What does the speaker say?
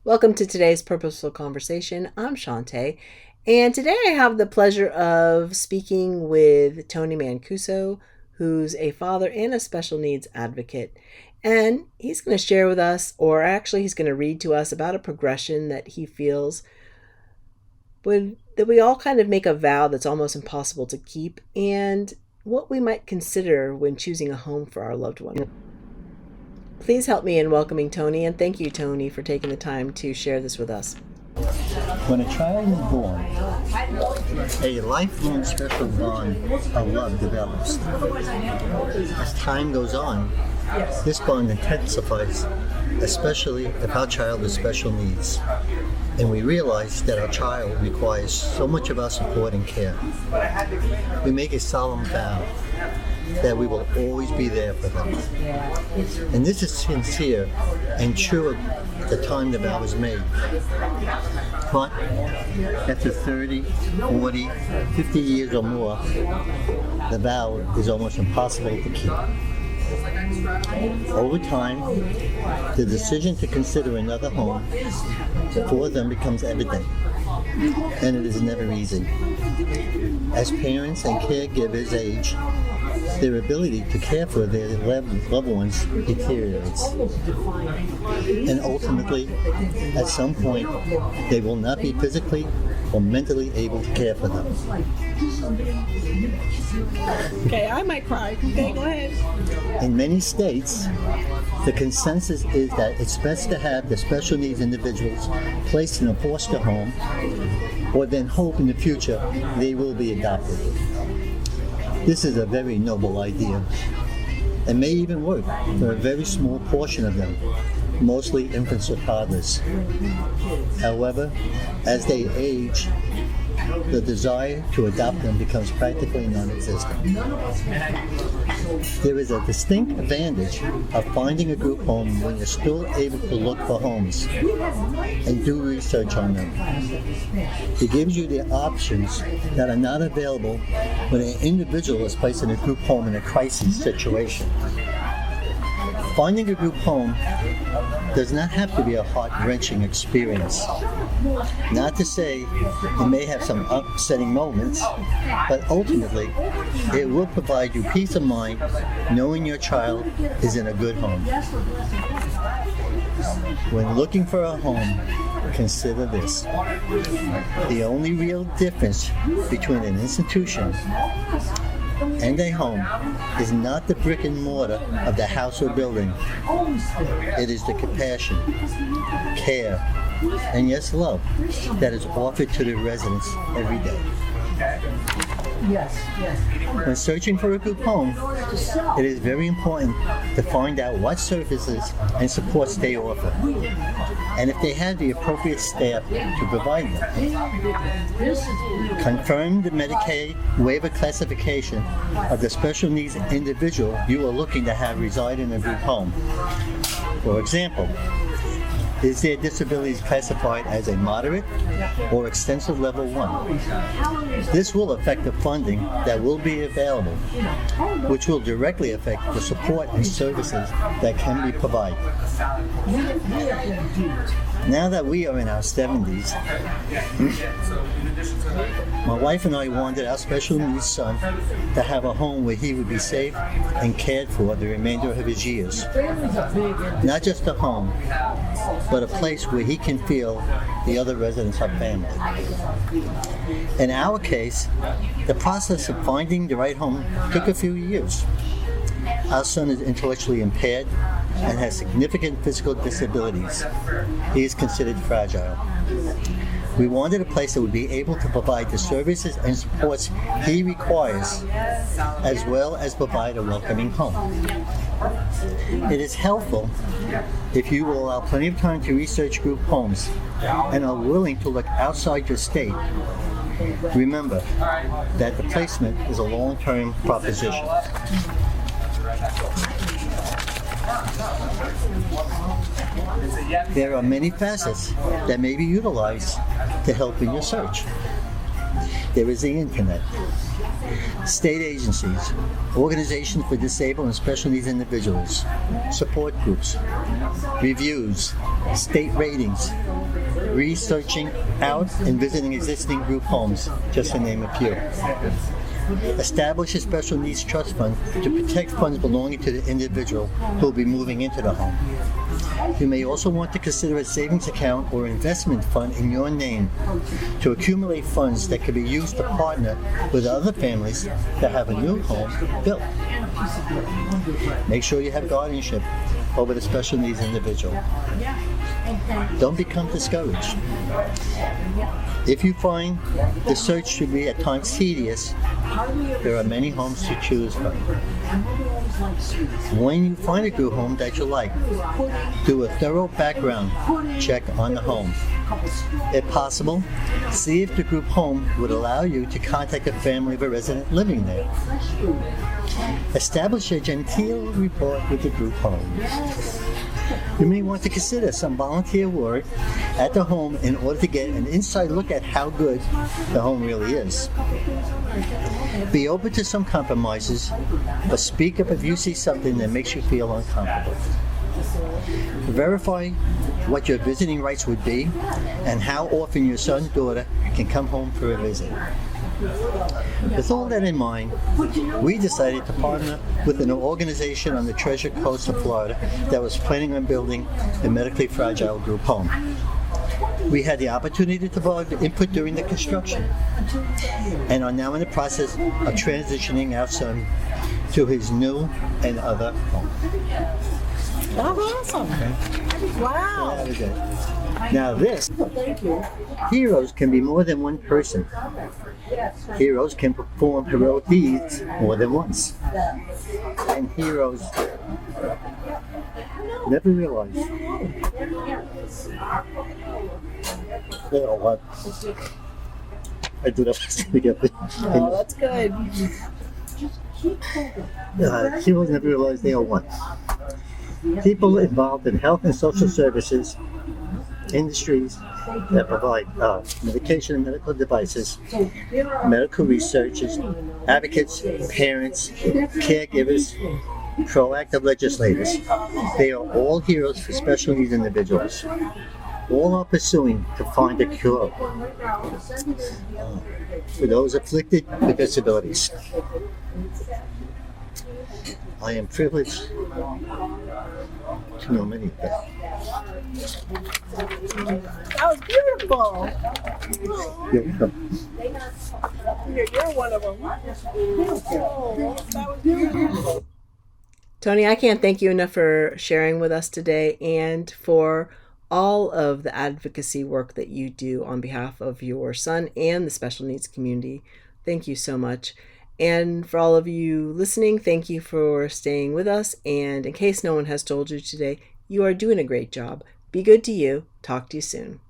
Welcome to today's Purposeful Conversation. I'm Shantae, and today I have the pleasure of speaking with Tony Mancuso, who's a father and a special needs advocate. And he's going to share with us, or actually, he's going to read to us about a progression that he feels that we all kind of make a vow that's almost impossible to keep, and what we might consider when choosing a home for our loved one. Please help me in welcoming Tony, and thank you, Tony, for taking the time to share this with us. When a child is born, a lifelong special bond of love develops. As time goes on, this bond intensifies, especially if our child has special needs, and we realize that our child requires so much of our support and care. We make a solemn vow that we will always be there for them. And this is sincere and true at the time the vow was made. But after 30, 40, 50 years or more, the vow is almost impossible to keep. Over time, the decision to consider another home for them becomes evident, and it is never easy. As parents and caregivers age, their ability to care for their loved ones deteriorates. And ultimately, at some point, they will not be physically or mentally able to care for them. Okay, I might cry. Okay, go ahead. In many states, the consensus is that it's best to have the special needs individuals placed in a foster home, or then hope in the future they will be adopted. This is a very noble idea, and may even work for a very small portion of them, mostly infants or toddlers. However, as they age, the desire to adopt them becomes practically non-existent. There is a distinct advantage of finding a group home when you're still able to look for homes and do research on them. It gives you the options that are not available when an individual is placed in a group home in a crisis situation. Finding a group home does not have to be a heart-wrenching experience. Not to say you may have some upsetting moments, but ultimately it will provide you peace of mind knowing your child is in a good home. When looking for a home, consider this. The only real difference between an institution and a home is not the brick and mortar of the house or building. It is the compassion, care, and yes, love that is offered to the residents every day. When searching for a group home, it is very important to find out what services and supports they offer, and if they have the appropriate staff to provide them. Confirm the Medicaid waiver classification of the special needs individual you are looking to have reside in a group home. For example, is their disabilities classified as a moderate or extensive level 1? This will affect the funding that will be available, which will directly affect the support and services that can be provided. Now that we are in our 70s, my wife and I wanted our special needs son to have a home where he would be safe and cared for the remainder of his years. Not just a home, but a place where he can feel the other residents are family. In our case, the process of finding the right home took a few years. Our son is intellectually impaired and has significant physical disabilities. He is considered fragile. We wanted a place that would be able to provide the services and supports he requires, as well as provide a welcoming home. It is helpful if you will allow plenty of time to research group homes and are willing to look outside your state. Remember that the placement is a long-term proposition. There are many facets that may be utilized to help in your search. There is the internet. State agencies, organizations for disabled and special needs individuals, support groups, reviews, state ratings, researching out and visiting existing group homes, just to name a few. Establish a special needs trust fund to protect funds belonging to the individual who will be moving into the home. You may also want to consider a savings account or investment fund in your name to accumulate funds that can be used to partner with other families that have a new home built. Make sure you have guardianship over the special needs individual. Don't become discouraged. If you find the search to be at times tedious, there are many homes to choose from. When you find a group home that you like, do a thorough background check on the home. If possible, see if the group home would allow you to contact a family of a resident living there. Establish a genteel rapport with the group home. You may want to consider some volunteer work at the home in order to get an inside look at how good the home really is. Be open to some compromises, but speak up if you see something that makes you feel uncomfortable. Verify what your visiting rights would be and how often your son or daughter can come home for a visit. With all that in mind, we decided to partner with an organization on the Treasure Coast of Florida that was planning on building a medically fragile group home. We had the opportunity to provide input during the construction and are now in the process of transitioning our son to his new and other home. That's awesome. Okay. Wow. That was it. Now this, heroes can be more than one person. Heroes can perform heroic deeds more than once. And heroes never realize. You know what? I do that together. Oh, that's good. Heroes never realize they are one. People involved in health and social services, industries that provide medication and medical devices, medical researchers, advocates, parents, caregivers, proactive legislators. They are all heroes for special needs individuals. All are pursuing to find a cure for those afflicted with disabilities. I am privileged to know many of them. That was beautiful. You're welcome. You're one of them. Oh, that was beautiful. Tony, I can't thank you enough for sharing with us today and for all of the advocacy work that you do on behalf of your son and the special needs community. Thank you so much. And for all of you listening, thank you for staying with us. And in case no one has told you today, you are doing a great job. Be good to you. Talk to you soon.